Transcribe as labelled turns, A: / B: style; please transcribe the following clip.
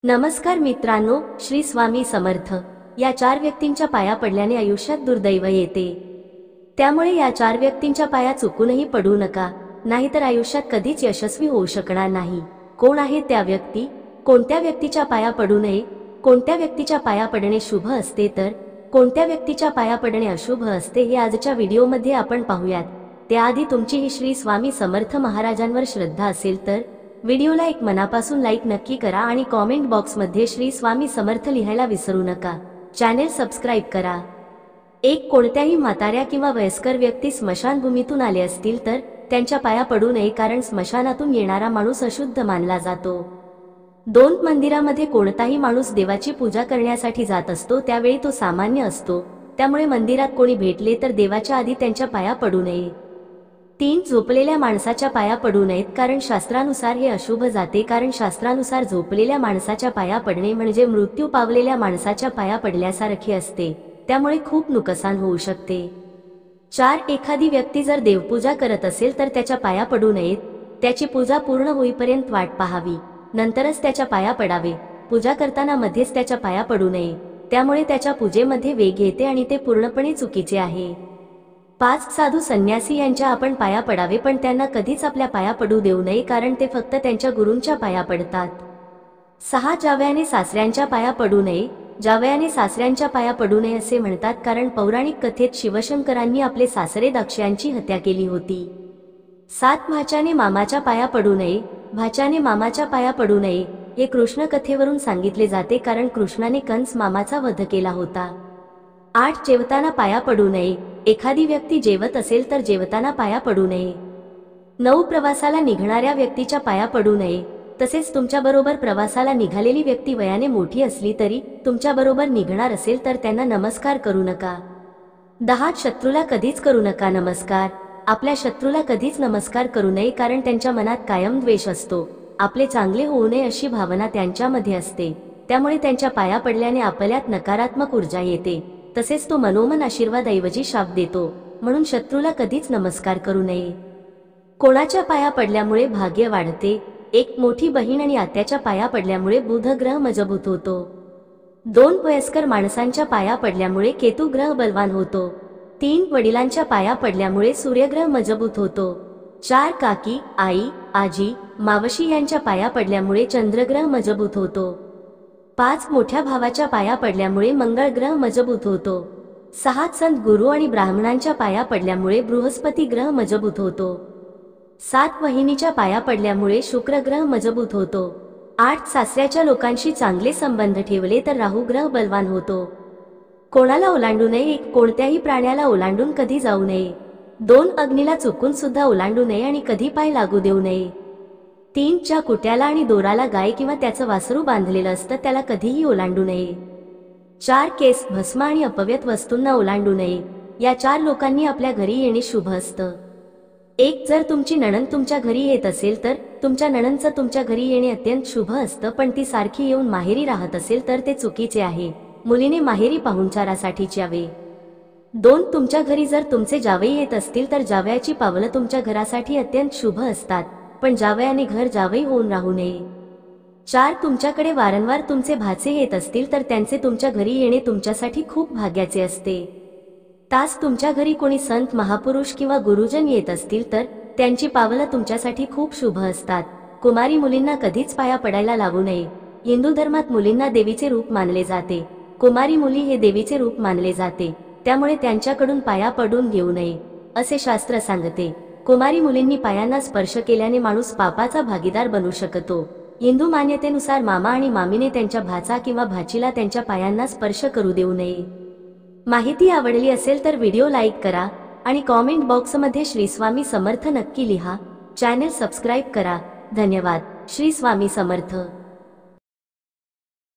A: नमस्कार मित्रांनो, श्री स्वामी समर्थ। या 4 व्यक्तींच्या पाया पडल्याने आयुष्यात दुर्दैव येते, त्यामुळे या 4 व्यक्तींच्या पाया चुकूनही पडू नका, नाहीतर आयुष्यात कधीच यशस्वी होऊ शकणार नाही। कोण आहे त्या व्यक्ती? कोणत्या व्यक्तीच्या पाया पडू नये? कोणत्या व्यक्तीच्या पाया पडणे शुभ असते तर कोणत्या व्यक्तीच्या पाया पडणे अशुभ असते हे आजच्या व्हिडिओमध्ये आपण पाहूयात। त्याआधी तुमची ही श्री स्वामी समर्थ महाराजांवर श्रद्धा असेल तर व्हिडिओला एक मनापासून लाईक नक्की करा आणि कॉमेंट बॉक्समध्ये श्री स्वामी समर्थ लिहायला विसरू नका। चॅनेल सबस्क्राइब करा। एक कोणत्याही म्हाताऱ्या किंवा वयस्कर व्यक्ती स्मशानभूमीतून आले असतील तर त्यांच्या पाया पडू नये, कारण स्मशानातून येणारा माणूस अशुद्ध मानला जातो। 2 मंदिरामध्ये कोणताही माणूस देवाची पूजा करण्यासाठी जात असतो त्यावेळी तो सामान्य असतो, त्यामुळे मंदिरात कोणी भेटले तर देवाच्या आधी त्यांच्या पाया पडू नये। 3 झोपलेल्या माणसाच्या पाया पडू नयेत, कारण शास्त्रानुसार हे अशुभ जाते, कारण शास्त्रानुसार झोपलेल्या माणसाच्या पाया पडणे म्हणजे मृत्यू पावलेल्या माणसाच्या पाया पडल्यासारखे असते, त्यामुळे खूप नुकसान होऊ शकते। 4 एखादी व्यक्ती जर देवपूजा करत असेल तर त्याच्या पाया पडू नयेत, त्याची पूजा पूर्ण होईपर्यंत वाट पाहावी, नंतरच त्याच्या पाया पडावे। पूजा करताना मध्येच त्याच्या पाया पडू नये, त्यामुळे त्याच्या पूजेमध्ये वेग येते आणि ते पूर्णपणे चुकीचे आहे। 5 साधू संन्यासी यांच्या आपण पाया पडावे, पण त्यांना कधीच आपल्या पाया पडू देऊ नये, कारण ते फक्त त्यांच्या गुरूंच्या पाया पडतात। 6 जावयाने सासऱ्यांच्या पाया पडू नये। जावयाने सासऱ्यांच्या पाया पडू नये असे म्हणतात, कारण पौराणिक कथेत शिवशंकरांनी आपले सासरे दक्षांची हत्या केली होती। 7 भाच्याने मामाच्या पाया पडू नये। भाच्याने मामाच्या पाया पडू नये हे कृष्ण कथेवरून सांगितले जाते, कारण कृष्णाने कंस मामाचा वध केला होता। 8 जेवताना पाया पडू नये। एखादी व्यक्ती जेवत असेल तर जेवताना पाया पडू नये। 9 प्रवासाला निघणाऱ्या व्यक्तीच्या पाया पडू नये। तसेच तुमच्याबरोबर प्रवासाला निघालेली व्यक्ती वयाने मोठी असली तरी तुमच्याबरोबर निघणार असेल तर त्यांना नमस्कार करू नका। 10 शत्रूला कधीच करू नका नमस्कार। आपल्या शत्रूला कधीच नमस्कार करू नये, कारण त्यांच्या मनात कायम द्वेष असतो, आपले चांगले होऊ नये अशी भावना त्यांच्यामध्ये असते, त्यामुळे त्यांच्या पाया पडल्याने आपल्यात नकारात्मक ऊर्जा येते, तसेच तो मनोमन आशीर्वादाऐवजी शाप देतो, म्हणून शत्रूला कधीच नमस्कार करू नये। कोणाच्या पाया पडल्यामुळे भाग्य वाढते? एक मोठी बहीण आणि आत्याच्या पाया पडल्यामुळे बुध ग्रह मजबूत होतो। 2 वयस्कर माणसांच्या पाया पडल्यामुळे केतू ग्रह बलवान होतो। 3 वडिलांच्या पाया पडल्यामुळे सूर्यग्रह मजबूत होतो। 4 काकी, आई, आजी, मावशी यांच्या पाया पडल्यामुळे चंद्रग्रह मजबूत होतो। 5 मोठ्या भावाच्या पाया पडल्यामुळे मंगळ ग्रह मजबूत होतो। 6 संत गुरु आणि ब्राह्मणांच्या पाया पडल्यामुळे बृहस्पती ग्रह मजबूत होतो। 7 वहिनीच्या पाया पडल्यामुळे शुक्र ग्रह मजबूत होतो। 8 सासऱ्याच्या लोकांशी चांगले संबंध ठेवले तर राहू ग्रह बलवान होतो। कोणाला ओलांडू नये? कोणत्याही प्राण्याला ओलांडून कधी जाऊ नये। 2 अग्नीला चुकून सुद्धा ओलांडू नये आणि कधी पाय लागू देऊ नये। 3 च्या कुट्याला आणि दोराला गाय किंवा त्याचं वासरू बांधलेलं असतं त्याला कधीही ओलांडू नये। 4 केस, भस्म आणि अपव्यत वस्तूंना ओलांडू नये। या 4 लोकांनी आपल्या घरी येणे शुभ असतं। 1 जर तुमची नणंद तुमच्या घरी येत असेल तर तुमच्या नणंदचं तुमच्या घरी येणे अत्यंत शुभ असतं, पण ती सारखी येऊन माहेरी राहत असेल तर ते चुकीचे आहे। मुलीने माहेरी पाहुणचारासाठीच यावे। 2 तुमच्या घरी जर तुमचे जावई येत असतील तर जावयाची पावलं तुमच्या घरासाठी अत्यंत शुभ असतात, पण जावयाने घर जावई होऊन राहू नये। 4 तुमच्याकडे वारंवार तुमचे भाचे येत असतील तर त्यांचे तुमच्या घरी येणे तुमच्यासाठी खूप भाग्याचे असते। तास तुमच्या घरी कोणी संत, महापुरुष किंवा गुरुजन येत असतील तर त्यांची पावलं तुमच्यासाठी खूप शुभ असतात। कुमारी मुलींना कधीच पाया पडायला लावू नये। हिंदू धर्मात मुलींना देवीचे रूप मानले जाते, कुमारी मुली हे देवीचे रूप मानले जाते, त्यामुळे त्यांच्याकडून पाया पडून घेऊ नये असे शास्त्र सांगते। कुमारी मुलींनी पायांना स्पर्श केल्याने माणूस पापाचा भागीदार बनू शकतो। हिंदू मान्यतेनुसार मामा आणि मामीने त्यांच्या भाचा किंवा भाचीला त्यांच्या पायांना स्पर्श करू देऊ नये। माहिती आवडली असेल तर व्हिडिओ लाईक करा आणि कॉमेंट बॉक्समध्ये श्री स्वामी समर्थ नक्की लिहा। चॅनेल सबस्क्राइब करा। धन्यवाद। श्री स्वामी समर्थ।